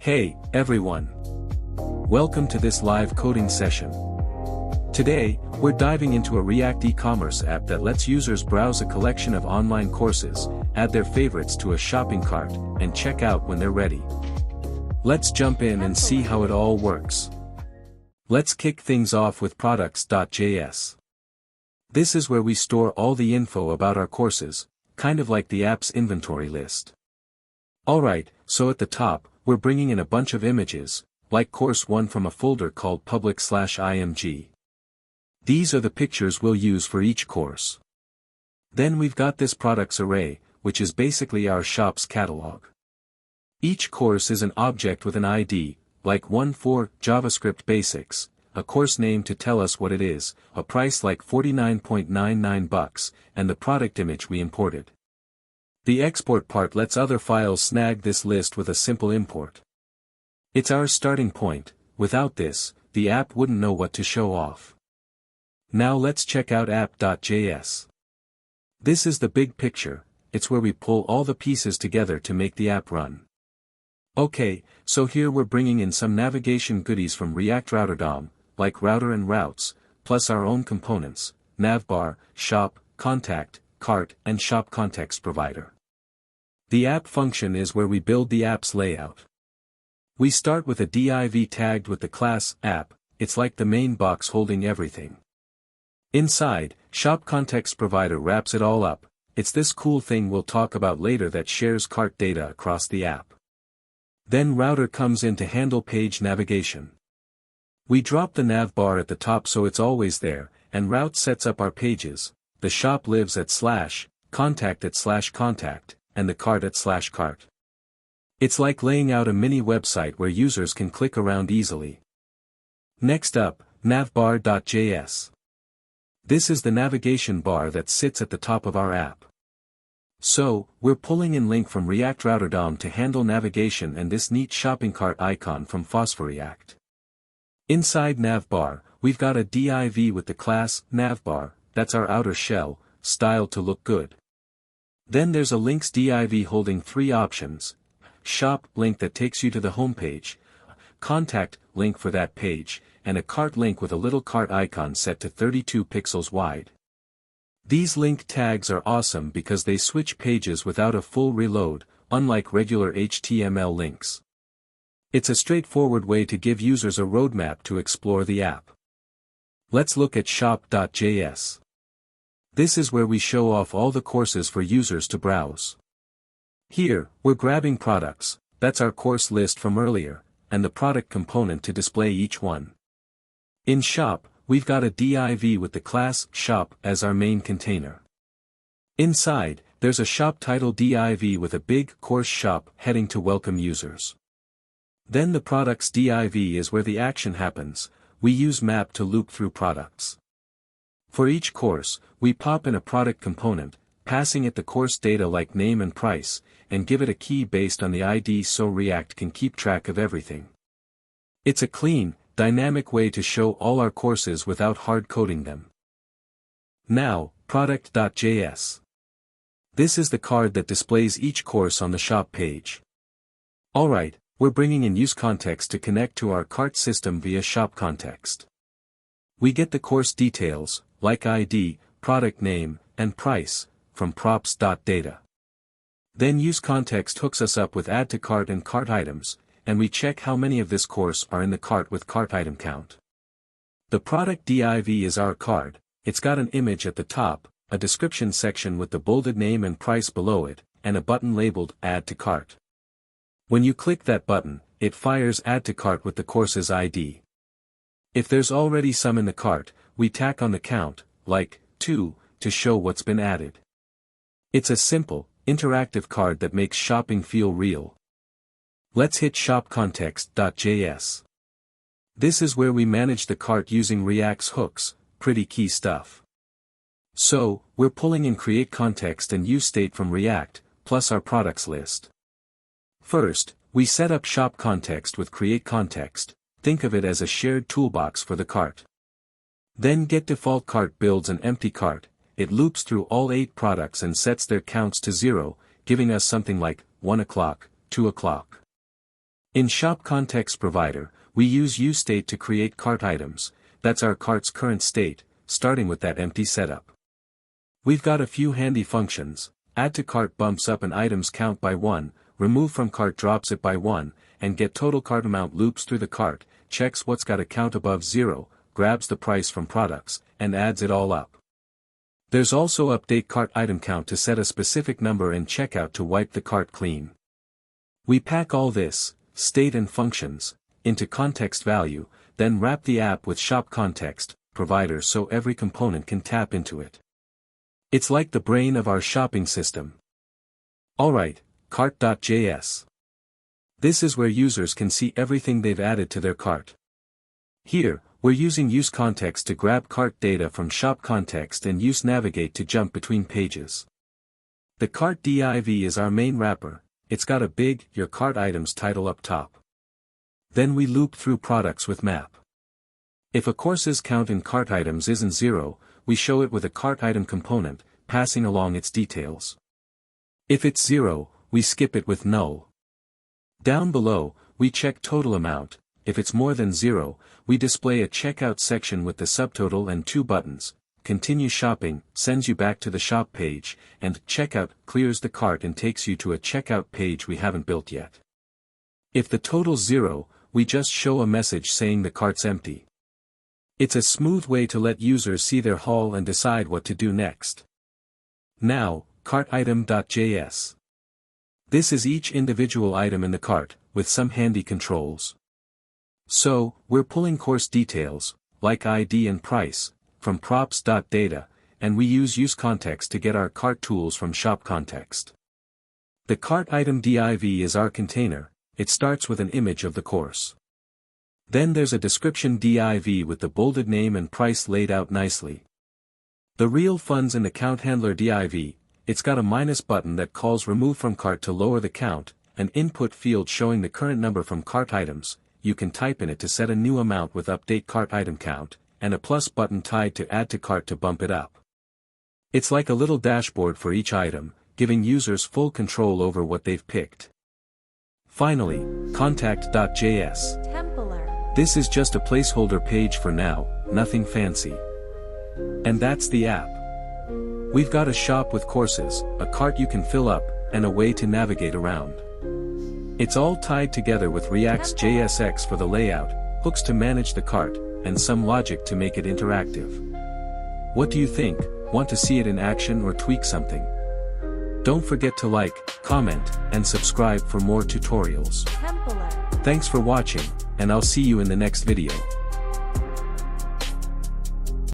Hey, everyone. Welcome to this live coding session. Today, we're diving into a React e-commerce app that lets users browse a collection of online courses, add their favorites to a shopping cart, and check out when they're ready. Let's jump in and see how it all works. Let's kick things off with products.js. This is where we store all the info about our courses, kind of like the app's inventory list. Alright, so at the top, we're bringing in a bunch of images, like course 1 from a folder called public/img. These are the pictures we'll use for each course. Then we've got this products array, which is basically our shop's catalog. Each course is an object with an ID, like one for JavaScript Basics, a course name to tell us what it is, a price like $49.99, and the product image we imported. The export part lets other files snag this list with a simple import. It's our starting point. Without this, the app wouldn't know what to show off. Now let's check out app.js. This is the big picture, it's where we pull all the pieces together to make the app run. Okay, so here we're bringing in some navigation goodies from React Router DOM, like router and routes, plus our own components, navbar, shop, contact, cart, and shop context provider. The app function is where we build the app's layout. We start with a div tagged with the class app, it's like the main box holding everything. Inside, shop context provider wraps it all up. It's this cool thing we'll talk about later that shares cart data across the app. Then router comes in to handle page navigation. We drop the navbar at the top so it's always there, and route sets up our pages. The shop lives at /contact at /contact, and the cart at /cart. It's like laying out a mini website where users can click around easily. Next up, navbar.js. This is the navigation bar that sits at the top of our app. So, we're pulling in link from React Router DOM to handle navigation and this neat shopping cart icon from PhosphoReact. Inside navbar, we've got a div with the class navbar, that's our outer shell, styled to look good. Then there's a links div holding three options: shop link that takes you to the homepage, contact link for that page, and a cart link with a little cart icon set to 32 pixels wide. These link tags are awesome because they switch pages without a full reload, unlike regular HTML links. It's a straightforward way to give users a roadmap to explore the app. Let's look at shop.js. This is where we show off all the courses for users to browse. Here, we're grabbing products, that's our course list from earlier, and the product component to display each one. In shop, we've got a div with the class shop as our main container. Inside, there's a shop title div with a big course shop heading to welcome users. Then the products div is where the action happens. We use map to loop through products. For each course, we pop in a product component, passing it the course data like name and price, and give it a key based on the ID so React can keep track of everything. It's a clean, dynamic way to show all our courses without hard coding them. Now, product.js. This is the card that displays each course on the shop page. Alright, we're bringing in use context to connect to our cart system via shop context. We get the course details, like ID, product name, and price, from props.data. Then use context hooks us up with add to cart and cart items, and we check how many of this course are in the cart with cart item count. The product div is our card. It's got an image at the top, a description section with the bolded name and price below it, and a button labeled add to cart. When you click that button, it fires add to cart with the course's ID. If there's already some in the cart, we tack on the count, like 2, to show what's been added. It's a simple, interactive card that makes shopping feel real. Let's hit shopcontext.js. This is where we manage the cart using React's hooks, pretty key stuff. So, we're pulling in create context and use state from React, plus our products list. First, we set up shop context with create context. Think of it as a shared toolbox for the cart. Then getDefaultCart builds an empty cart. It loops through all 8 products and sets their counts to 0, giving us something like 1 o'clock, 2 o'clock. In Shop Context Provider, we use useState to create cart items. That's our cart's current state, starting with that empty setup. We've got a few handy functions. Add to cart bumps up an item's count by 1, remove from cart drops it by 1, and get total cart amount loops through the cart, checks what's got a count above 0, grabs the price from products, and adds it all up. There's also update cart item count to set a specific number in checkout to wipe the cart clean. We pack all this, state and functions, into context value, then wrap the app with Shop Context Provider so every component can tap into it. It's like the brain of our shopping system. Alright, cart.js. This is where users can see everything they've added to their cart. Here, we're using useContext to grab cart data from Shop Context and use Navigate to jump between pages. The cart div is our main wrapper. It's got a big Your Cart Items title up top. Then we loop through products with map. If a course's count in cart items isn't 0, we show it with a cart item component, passing along its details. If it's 0, we skip it with null. Down below, we check total amount. If it's more than 0, we display a checkout section with the subtotal and 2 buttons. Continue shopping sends you back to the shop page, and checkout clears the cart and takes you to a checkout page we haven't built yet. If the total's 0, we just show a message saying the cart's empty. It's a smooth way to let users see their haul and decide what to do next. Now, cartitem.js. This is each individual item in the cart, with some handy controls. So, we're pulling course details, like ID and price, from props.data, and we use useContext to get our cart tools from Shop Context. The cart item div is our container. It starts with an image of the course. Then there's a description div with the bolded name and price laid out nicely. The real fun's in the count handler div. It's got a minus button that calls remove from cart to lower the count, an input field showing the current number from cart items. You can type in it to set a new amount with update cart item count, and a plus button tied to add to cart to bump it up. It's like a little dashboard for each item, giving users full control over what they've picked. Finally, contact.js. This is just a placeholder page for now, nothing fancy. And that's the app. We've got a shop with courses, a cart you can fill up, and a way to navigate around. It's all tied together with React's JSX for the layout, hooks to manage the cart, and some logic to make it interactive. What do you think? Want to see it in action or tweak something? Don't forget to like, comment, and subscribe for more tutorials. Thanks for watching, and I'll see you in the next video.